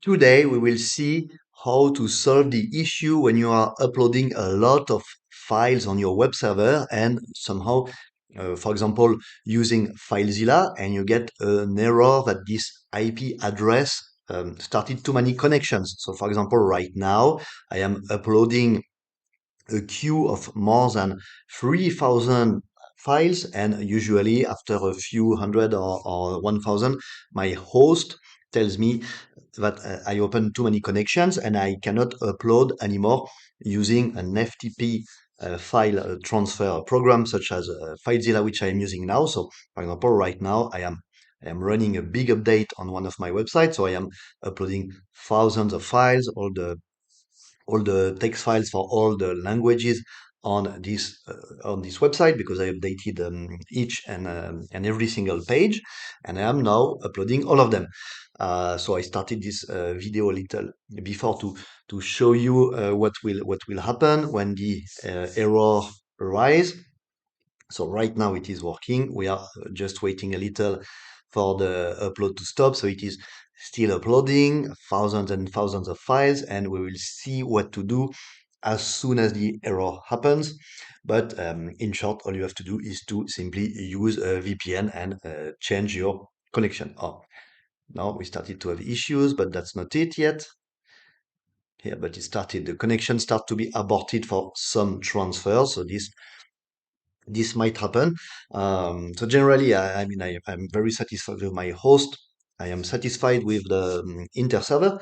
Today, we will see how to solve the issue when you are uploading a lot of files on your web server and somehow, for example, using FileZilla and you get an error that this IP address started too many connections. So, for example, right now, I am uploading a queue of more than 3,000 files, and usually after a few hundred or 1,000, my host tells me that I open too many connections and I cannot upload anymore using an FTP file transfer program such as FileZilla, which I am using now. So, for example, right now I am running a big update on one of my websites, so I am uploading thousands of files, all the text files for all the languages on this website because I updated each and every single page, and I am now uploading all of them. So I started this video a little before to show you what will happen when the error arise. So right now it is working. We are just waiting a little for the upload to stop. So it is still uploading thousands and thousands of files, and we will see what to do as soon as the error happens. But in short, all you have to do is to simply use a VPN and change your connection. Oh, now we started to have issues, but that's not it yet. Here, but it started, the connection start to be aborted for some transfers. So this might happen. So generally, I'm very satisfied with my host. I am satisfied with the inter-server,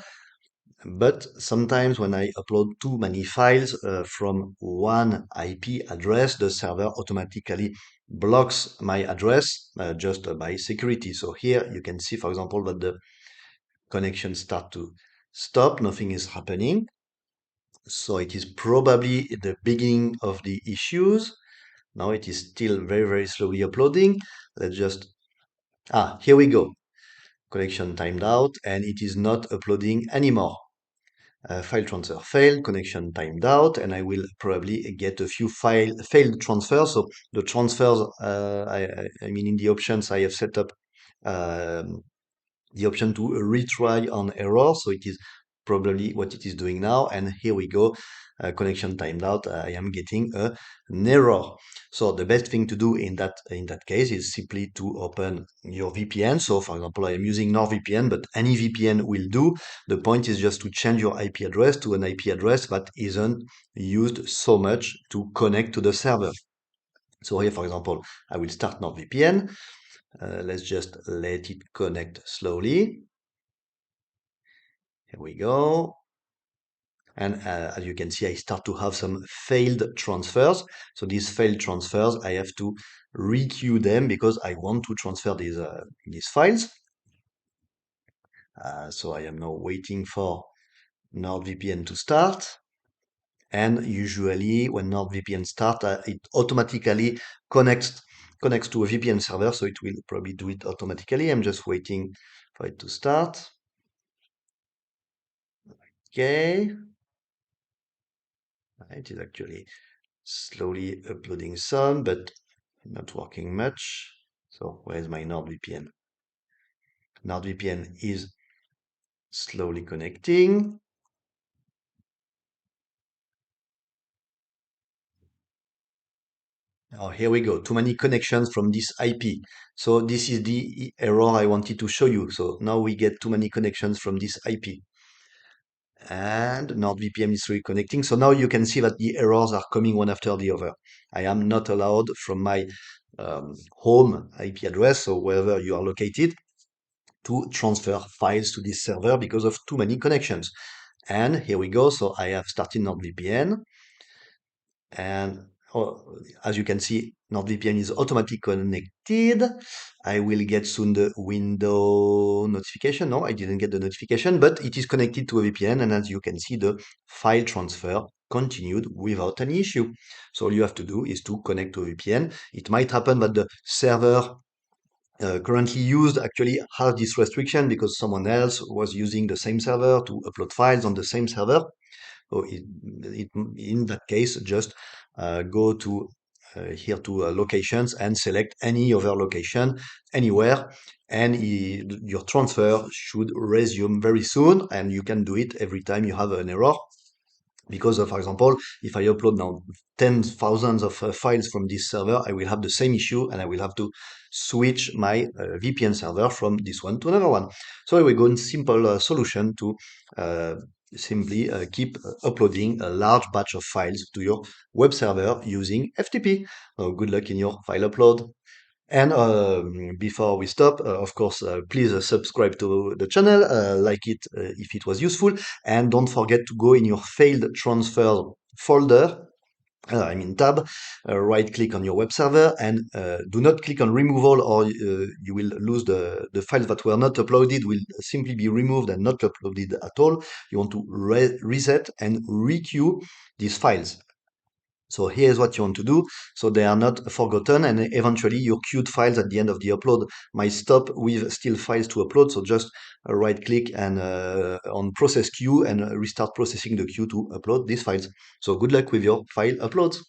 but sometimes when I upload too many files from one IP address, the server automatically blocks my address just by security. So here you can see, for example, that the connection start to stop, nothing is happening. So it is probably the beginning of the issues. Now it is still very, very slowly uploading. Let's just, here we go. Connection timed out and it is not uploading anymore. File transfer failed, connection timed out, and I will probably get a few failed transfers. So the transfers, I mean, in the options, I have set up um, the option to retry on error. So it is probably what it is doing now. And here we go. Connection timed out. I am getting an error. So the best thing to do in that case is simply to open your VPN. So for example, I am using NordVPN, but any VPN will do. The point is just to change your IP address to an IP address that isn't used so much to connect to the server. So here, for example, I will start NordVPN. Let's just let it connect slowly. Here we go. And as you can see, I start to have some failed transfers. So these failed transfers, I have to requeue them because I want to transfer these files. So I am now waiting for NordVPN to start. And usually when NordVPN starts, it automatically connects connects to a VPN server. So it will probably do it automatically. I'm just waiting for it to start. Okay. It is actually slowly uploading some, but not working much. So where is my NordVPN? NordVPN is slowly connecting. Oh, here we go. Too many connections from this IP. So this is the error I wanted to show you. So now we get too many connections from this IP. And NordVPN is reconnecting. So now you can see that the errors are coming one after the other. I am not allowed from my home IP address, so wherever you are located, to transfer files to this server because of too many connections. And here we go. So I have started NordVPN. And as you can see, NordVPN is automatically connected. I will get soon the window notification. No, I didn't get the notification, but it is connected to a VPN. And as you can see, the file transfer continued without any issue. So all you have to do is to connect to a VPN. It might happen that the server currently used actually has this restriction because someone else was using the same server to upload files on the same server. So in that case, just go to here to locations and select any other location anywhere, and your transfer should resume very soon, and you can do it every time you have an error. Because, for example, if I upload now tens thousands of files from this server, I will have the same issue and I will have to switch my VPN server from this one to another one. So we go in simple solution to uh, simply keep uploading a large batch of files to your web server using FTP. Good luck in your file upload. And before we stop, of course, please subscribe to the channel, like it if it was useful, and don't forget to go in your failed transfer folder, tab, right click on your web server, and do not click on removal, or you will lose the files that were not uploaded, will simply be removed and not uploaded at all. You want to reset and requeue these files. So here's what you want to do, so they are not forgotten, and eventually your queued files at the end of the upload might stop with still files to upload. So just right click and on process queue and restart processing the queue to upload these files. So good luck with your file uploads.